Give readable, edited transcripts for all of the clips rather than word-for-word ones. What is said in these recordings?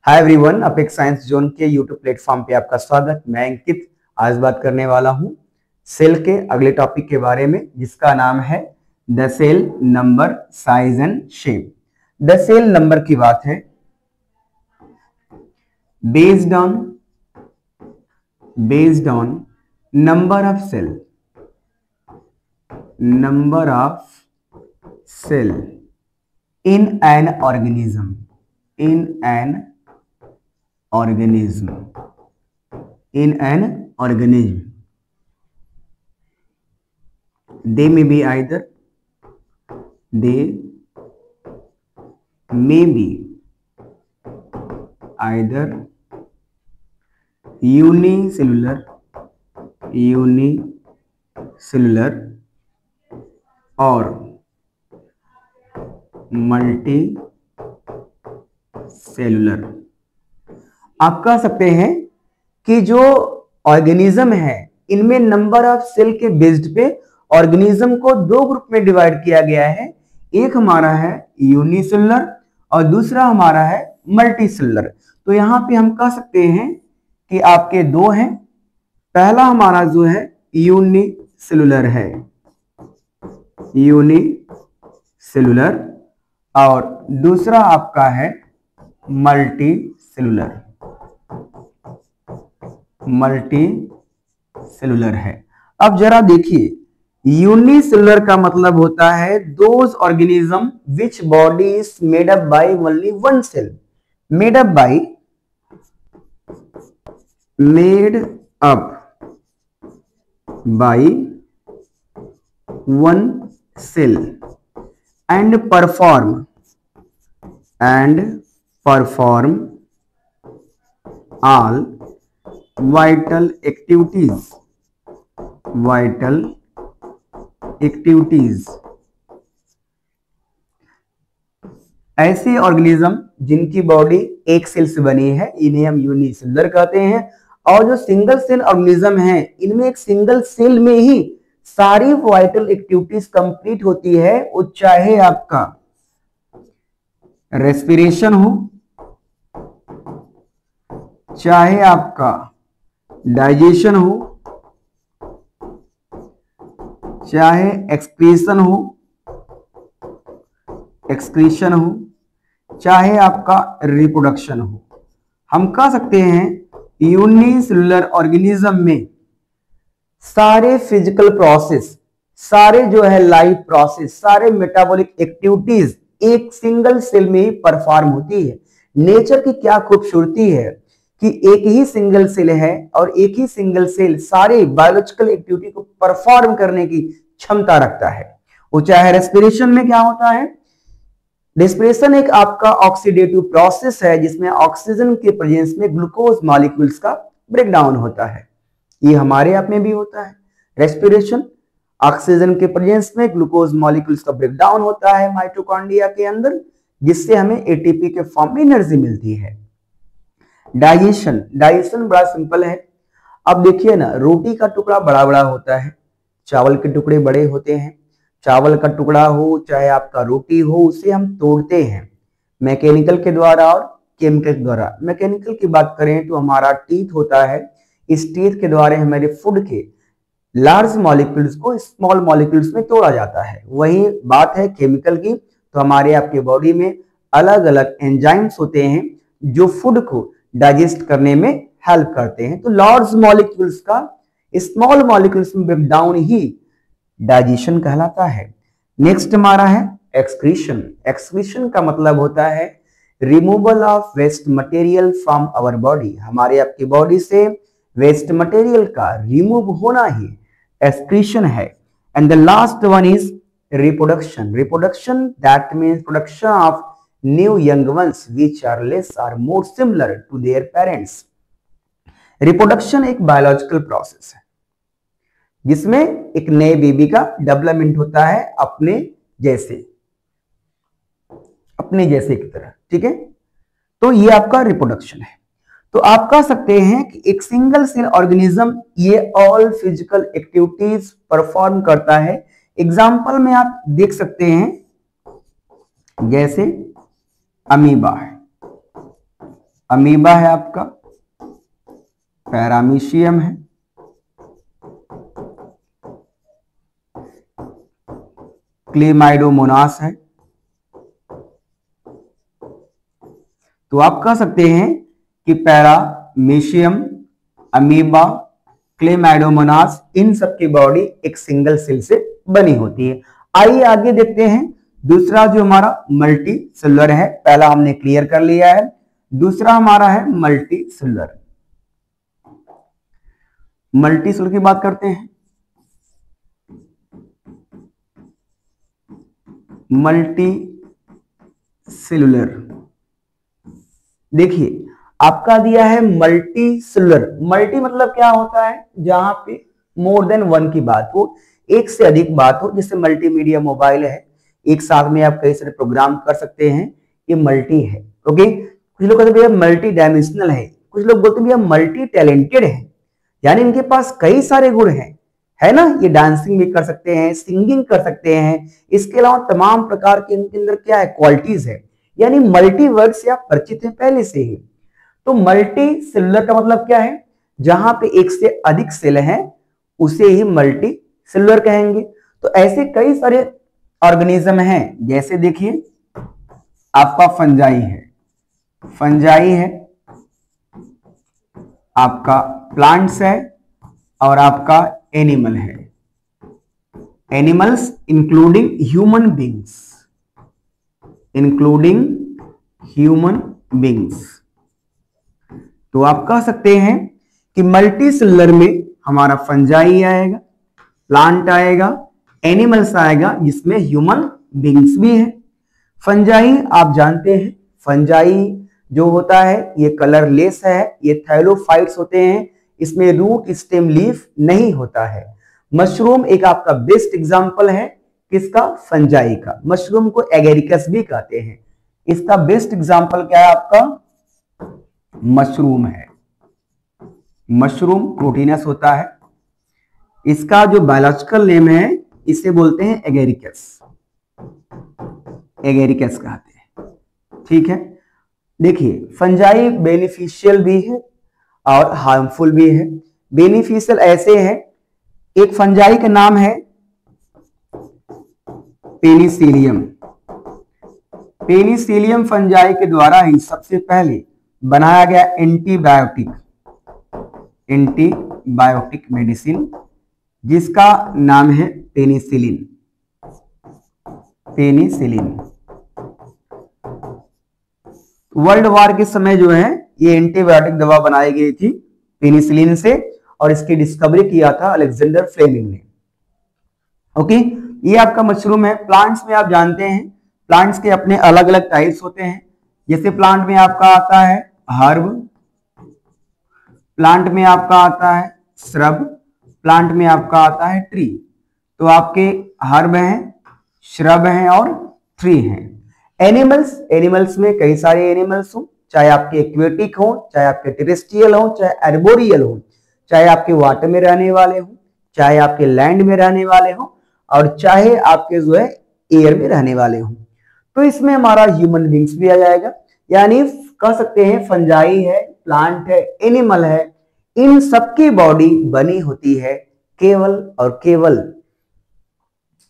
Hi everyone, apex science zone के YouTube platform पे आपका स्वागत। मैं अंकित आज बात करने वाला हूं सेल के अगले टॉपिक के बारे में, जिसका नाम है the cell number, size and shape. The cell number की बात है based on number of cell in an organism they may be either unicellular or multicellular. आप कह सकते हैं कि जो ऑर्गेनिज्म है इनमें नंबर ऑफ सेल के बेस्ड पे ऑर्गेनिज्म को दो ग्रुप में डिवाइड किया गया है। एक हमारा है यूनिसेलुलर और दूसरा हमारा है मल्टी सेलुलर। तो यहां पे हम कह सकते हैं कि आपके दो हैं। पहला हमारा जो है यूनिसेलुलर है, यूनिसेलुलर, और दूसरा आपका है मल्टी सेलुलर है। अब जरा देखिए, यूनिसेलुलर का मतलब होता है those organism which body is made up by only one cell. Made up by one cell and perform all vital activities। ऐसे ऑर्गेनिज्म जिनकी बॉडी एक सेल से बनी है इन्हें हम यूनिसेलुलर कहते हैं। और जो सिंगल सेल ऑर्गेनिज्म है इनमें एक सिंगल सेल में ही सारी वाइटल एक्टिविटीज कंप्लीट होती है। वो चाहे आपका रेस्पिरेशन हो, चाहे आपका डाइजेशन हो, चाहे एक्सक्रीशन हो, चाहे आपका रिप्रोडक्शन हो। हम कह सकते हैं यूनिसेलुलर ऑर्गेनिज्म में सारे फिजिकल प्रोसेस, सारे जो है लाइफ प्रोसेस, सारे मेटाबॉलिक एक्टिविटीज एक सिंगल सेल में ही परफॉर्म होती है। नेचर की क्या खूबसूरती है कि एक ही सिंगल सेल है और एक ही सिंगल सेल सारे बायोलॉजिकल एक्टिविटी को परफॉर्म करने की क्षमता रखता है। वो चाहे रेस्पिरेशन में क्या होता है, रेस्पिरेशन एक आपका ऑक्सीडेटिव प्रोसेस है जिसमें ऑक्सीजन के प्रेजेंस में ग्लूकोज मॉलिक्यूल्स का ब्रेकडाउन होता है। ये हमारे आप में भी होता है। रेस्पिरेशन, ऑक्सीजन के प्रेजेंस में ग्लूकोज मॉलिक्यूल्स का ब्रेकडाउन होता है माइटोकॉन्ड्रिया के अंदर, जिससे हमें एटीपी के फॉर्म में एनर्जी मिलती है। डाइजेशन बड़ा सिंपल है। अब देखिए ना, रोटी का टुकड़ा बड़ा बड़ा होता है, चावल के टुकड़े बड़े होते हैं। चावल का टुकड़ा हो चाहे आपका रोटी हो, उसे हम तोड़ते हैं मैकेनिकल के द्वारा और केमिकल के द्वारा। मैकेनिकल की बात करें तो हमारा टीथ होता है, इस टीथ के द्वारा हमारे फूड के लार्ज मॉलिक्यूल्स को स्मॉल मॉलिक्यूल्स में तोड़ा जाता है। वही बात है केमिकल की, तो हमारे आपके बॉडी में अलग अलग एंजाइम्स होते हैं जो फूड को डाइजेस्ट करने में हेल्प करते हैं। तो लार्ज मॉलिक्यूल्स का स्मॉल मॉलिक्यूल्स में ब्रेकडाउन ही डाइजेशन कहलाता है। नेक्स्ट हमारा है एक्सक्रीशन। एक्सक्रीशन का मतलब होता है removal of waste material from our body. हमारे आपकी बॉडी से वेस्ट मटेरियल का रिमूव होना ही एक्सक्रीशन है। And the last one is reproduction that means production of new young ones which are less or more similar to their parents. Reproduction एक biological process है जिसमें एक नए बेबी का डेवलपमेंट होता है अपने जैसे की तरह, ठीक है। तो ये आपका रिप्रोडक्शन है। तो आप कह सकते हैं कि एक सिंगल सेल ऑर्गेनिज्म ये ऑल फिजिकल एक्टिविटीज परफॉर्म करता है। एग्जाम्पल में आप देख सकते हैं जैसे अमीबा है, अमीबा है आपका, पैरामीशियम है, क्लेमाइडोमोनास है। तो आप कह सकते हैं कि पैरामीशियम, अमीबा, क्लेमाइडोमोनास, इन सब की बॉडी एक सिंगल सेल से बनी होती है। आइए आगे देखते हैं। दूसरा जो हमारा मल्टी सेलुलर है, पहला हमने क्लियर कर लिया है, दूसरा हमारा है मल्टी सेलुलर। मल्टी सेलुलर की बात करते हैं। मल्टी सेलुलर, देखिए आपका दिया है मल्टी सेलुलर। मल्टी मतलब क्या होता है, जहां पे मोर देन वन की बात हो, एक से अधिक बात हो। जैसे मल्टीमीडिया मोबाइल है, एक साथ में आप कई सारे प्रोग्राम कर सकते हैं, ये मल्टी है। ओके, कुछ लोग कहते हैं भैया मल्टी डायमेंशनल है, कुछ लोग बोलते हैं भैया मल्टी टैलेंटेड है, यानी इनके पास कई सारे गुण हैं, है ना। ये डांसिंग भी कर सकते हैं, सिंगिंग कर सकते हैं, इसके अलावा तमाम प्रकार के इनके अंदर क्या है, क्वालिटीज है। यानी मल्टी वर्ड से आप परिचित हैं पहले से ही। तो मल्टी सेलुलर का मतलब क्या है, जहां पे एक से अधिक सेल हैं उसे ही मल्टी सेलुलर कहेंगे। तो ऐसे कई सारे ऑर्गेनिज्म हैं, जैसे देखिए आपका फंजाई है, फंजाई है, आपका प्लांट्स है, और आपका एनिमल है, animals including human beings, including human beings. तो आप कह सकते हैं कि मल्टी सेलुलर में हमारा फंजाई आएगा, प्लांट आएगा, एनिमल्स आएगा, जिसमें ह्यूमन बींग्स भी है। फंजाई आप जानते हैं, फंजाई जो होता है ये कलरलेस है, ये थैलोफाइट्स होते हैं, इसमें रूट स्टेम लीफ नहीं होता है। मशरूम एक आपका बेस्ट एग्जांपल है, किसका, फंजाई का। मशरूम को एगेरिकस भी कहते हैं, इसका बेस्ट एग्जांपल क्या है आपका, मशरूम है। मशरूम प्रोटीनस होता है, इसका जो बायोलॉजिकल नेम है इसे बोलते हैं एगेरिकस, एगेरिकस कहते हैं, ठीक है। देखिए फंजाई बेनिफिशियल भी है और हार्मफुल भी है। बेनिफिशियल ऐसे है, एक फंजाई का नाम है पेनिसिलियम। पेनिसिलियम फंजाई के द्वारा ही सबसे पहले बनाया गया एंटीबायोटिक, एंटीबायोटिक मेडिसिन, जिसका नाम है पेनिसिलिन, पेनिसिलिन। वर्ल्ड वॉर के समय जो है ये एंटीबायोटिक दवा बनाई गई थी पेनिसिलिन से, और इसकी डिस्कवरी किया था अलेक्जेंडर फ्लेमिंग ने। ओके, ये आपका मशरूम है। प्लांट्स में आप जानते हैं, प्लांट्स के अपने अलग अलग टाइप्स होते हैं। जैसे प्लांट में आपका आता है हर्ब, प्लांट में आपका आता है श्रब, प्लांट में आपका आता है ट्री। तो आपके हर्ब हैं, श्रब हैं और ट्री हैं। एनिमल्स, एनिमल्स में कई सारे एनिमल्स हो, चाहे आपके एक्वेटिक हो, चाहे आपके टेरेस्ट्रियल हो, चाहे एर्बोरियल हो, चाहे आपके वाटर में रहने वाले हो, चाहे आपके लैंड में रहने वाले हो, और चाहे आपके जो है एयर में रहने वाले हो। तो इसमें हमारा ह्यूमन बींग्स भी आ जाएगा। यानी कह सकते हैं फंजाई है, प्लांट है, एनिमल है, इन सबकी बॉडी बनी होती है केवल और केवल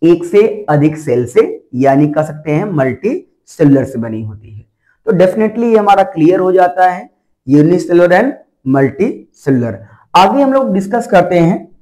एक से अधिक सेल से, यानी कह सकते हैं मल्टी सेलुलर से बनी होती है। तो डेफिनेटली ये हमारा क्लियर हो जाता है यूनिसेलुलर एंड मल्टी सेलुलर। आगे हम लोग डिस्कस करते हैं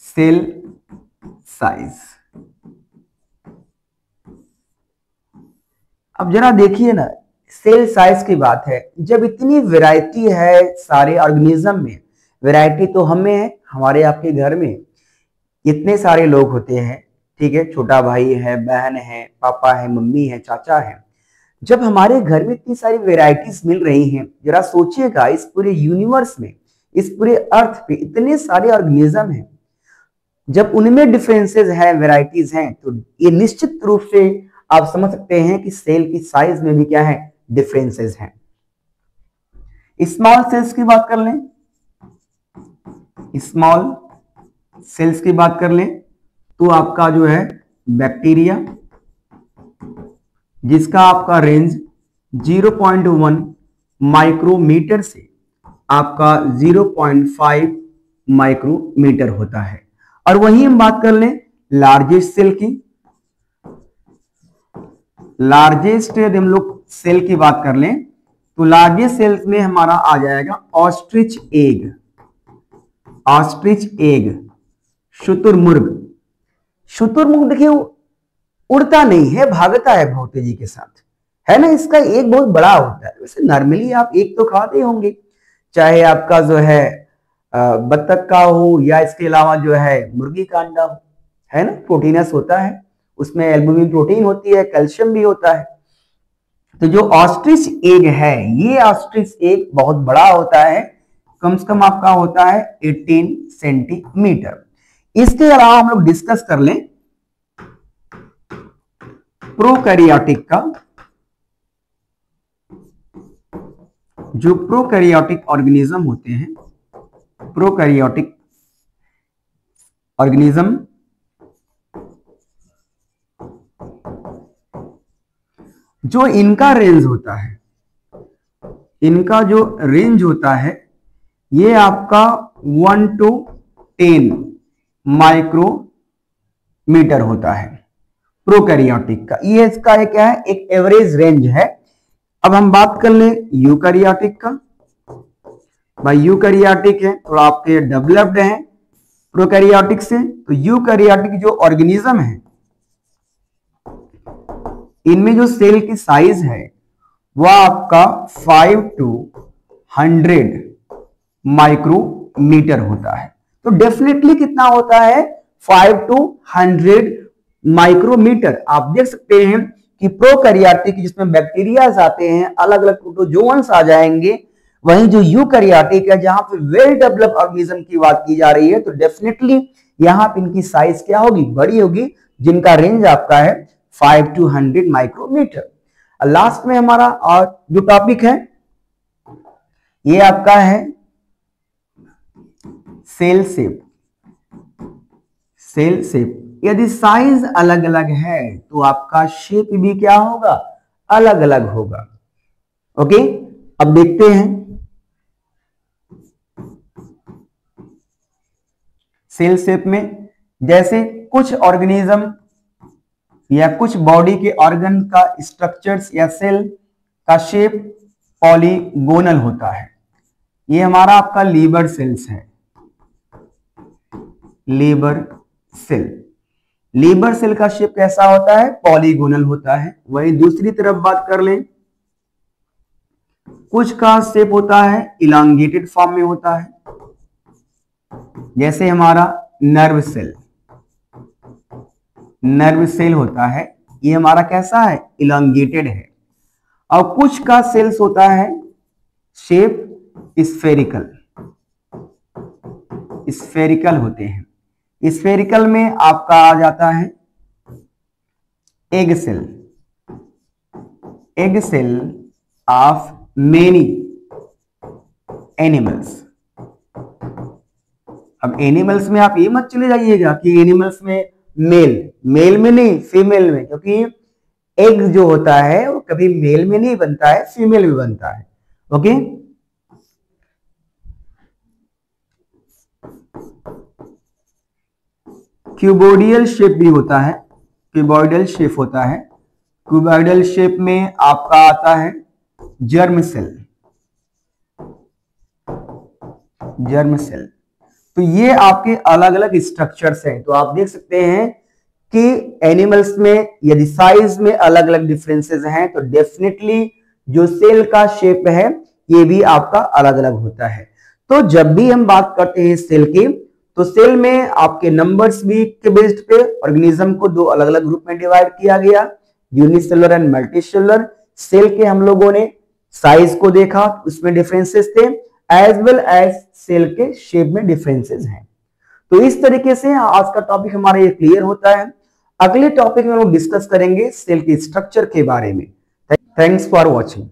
सेल साइज। अब जरा देखिए ना, सेल साइज की बात है, जब इतनी वैरायटी है सारे ऑर्गेनिज्म में, वैरायटी तो हमें है, हमारे आपके घर में इतने सारे लोग होते हैं, ठीक है, छोटा भाई है, बहन है, पापा है, मम्मी है, चाचा है। जब हमारे घर में इतनी सारी वैरायटीज मिल रही हैं, जरा सोचिएगा इस पूरे यूनिवर्स में, इस पूरे अर्थ पे इतने सारे ऑर्गेनिज्म हैं, जब उनमें डिफरेंसेस हैं, वैरायटीज हैं, तो ये निश्चित रूप से आप समझ सकते हैं कि सेल की साइज में भी क्या है, डिफरेंसेस हैं। स्मॉल सेल्स की बात कर लें, स्मॉल सेल्स की बात कर लें तो आपका जो है बैक्टीरिया, जिसका आपका रेंज 0.1 माइक्रोमीटर से आपका 0.5 माइक्रोमीटर होता है। और वहीं हम बात कर लें लार्जेस्ट सेल की। लार्जेस्ट यदि हम लोग सेल की बात कर लें तो लार्जेस्ट सेल में हमारा आ जाएगा ऑस्ट्रिच एग। ऑस्ट्रिच एग, शुतुरमुर्ग। शुतुरमुर्ग देखिए उड़ता नहीं है, भागता है बहुत तेजी के साथ, है ना। इसका एक बहुत बड़ा होता है। वैसे नॉर्मली आप एक तो खाते होंगे, चाहे आपका जो है बत्तख का हो या इसके अलावा जो है मुर्गी का अंडा हो, है ना। प्रोटीनस होता है, उसमें एल्बुमिन प्रोटीन होती है, कैल्शियम भी होता है। तो जो ऑस्ट्रिच एग है, ये ऑस्ट्रिच एग बहुत बड़ा होता है, कम से कम आपका होता है 18 सेंटीमीटर। इसके अलावा हम लोग डिस्कस कर लें प्रोकैरियोटिक का। जो प्रोकैरियोटिक ऑर्गेनिज्म होते हैं, प्रोकैरियोटिक ऑर्गेनिज्म जो इनका रेंज होता है, इनका जो रेंज होता है ये आपका 1 to 10 माइक्रोमीटर होता है प्रोकैरियोटिक का। ये इसका एक क्या है, एक एवरेज रेंज है। अब हम बात कर लें यूकैरियोटिक का। भाई यूकैरियोटिक है तो आपके डेवलप्ड हैं प्रोकैरियोटिक से। तो यूकैरियोटिक जो ऑर्गेनिज्म है, इनमें जो सेल की साइज है वह आपका 5 to 100 माइक्रोमीटर होता है। तो डेफिनेटली कितना होता है, 5 to 100 माइक्रोमीटर। आप देख सकते हैं कि प्रोकैरियोटिक जिसमें बैक्टीरिया आते हैं, अलग अलग प्रोटोजोअन्स आ जाएंगे। वहीं जो यूकैरियोटिक है, जहां पे वेल डेवलप्ड ऑर्गेनिज्म की बात की जा रही है, तो डेफिनेटली यहां पे इनकी साइज क्या होगी, बड़ी होगी, जिनका रेंज आपका है 5 to 100 माइक्रोमीटर। लास्ट में हमारा और जो टॉपिक है ये आपका है सेल शेप। सेल शेप, यदि साइज अलग अलग है तो आपका शेप भी क्या होगा, अलग अलग होगा। ओके, अब देखते हैं सेल शेप में। जैसे कुछ ऑर्गेनिज्म या कुछ बॉडी के ऑर्गन का स्ट्रक्चर्स या सेल का शेप पॉलीगोनल होता है। ये हमारा आपका लीवर सेल्स है, लीवर सेल। लीवर सेल का शेप कैसा होता है, पॉलीगोनल होता है। वहीं दूसरी तरफ बात कर लें, कुछ का शेप होता है इलांगेटेड फॉर्म में होता है, जैसे हमारा नर्व सेल। नर्व सेल होता है, ये हमारा कैसा है, इलांगेटेड है। और कुछ का सेल्स होता है शेप स्फेरिकल, स्फेरिकल होते हैं। स्फेरिकल में आपका आ जाता है egg cell, egg cell of many animals. अब एनिमल्स में आप ये मत चले जाइएगा कि एनिमल्स में मेल, मेल में नहीं फीमेल में, क्योंकि एग जो होता है वो कभी मेल में नहीं बनता है, फीमेल में बनता है। ओके, क्यूबोडियल शेप भी होता है, क्यूबॉइडल शेप होता है। क्यूबॉइडल शेप में आपका आता है जर्म सेल, जर्म सेल। तो ये आपके अलग अलग स्ट्रक्चर्स हैं। तो आप देख सकते हैं कि एनिमल्स में यदि साइज में अलग अलग डिफरेंसेस हैं तो डेफिनेटली जो सेल का शेप है ये भी आपका अलग अलग होता है। तो जब भी हम बात करते हैं सेल की, तो सेल में आपके नंबर्स भी के बेस्ड पे ऑर्गेनिज्म को दो अलग अलग ग्रुप में डिवाइड किया गया, यूनिसेलुलर एंड मल्टीसेलुलर। सेल के हम लोगों ने साइज को देखा, उसमें डिफरेंसेस थे, एज वेल एज सेल के शेप में डिफरेंसेस हैं। तो इस तरीके से आज का टॉपिक हमारा ये क्लियर होता है। अगले टॉपिक में हम लोग डिस्कस करेंगे सेल के स्ट्रक्चर के बारे में। Thanks for watching.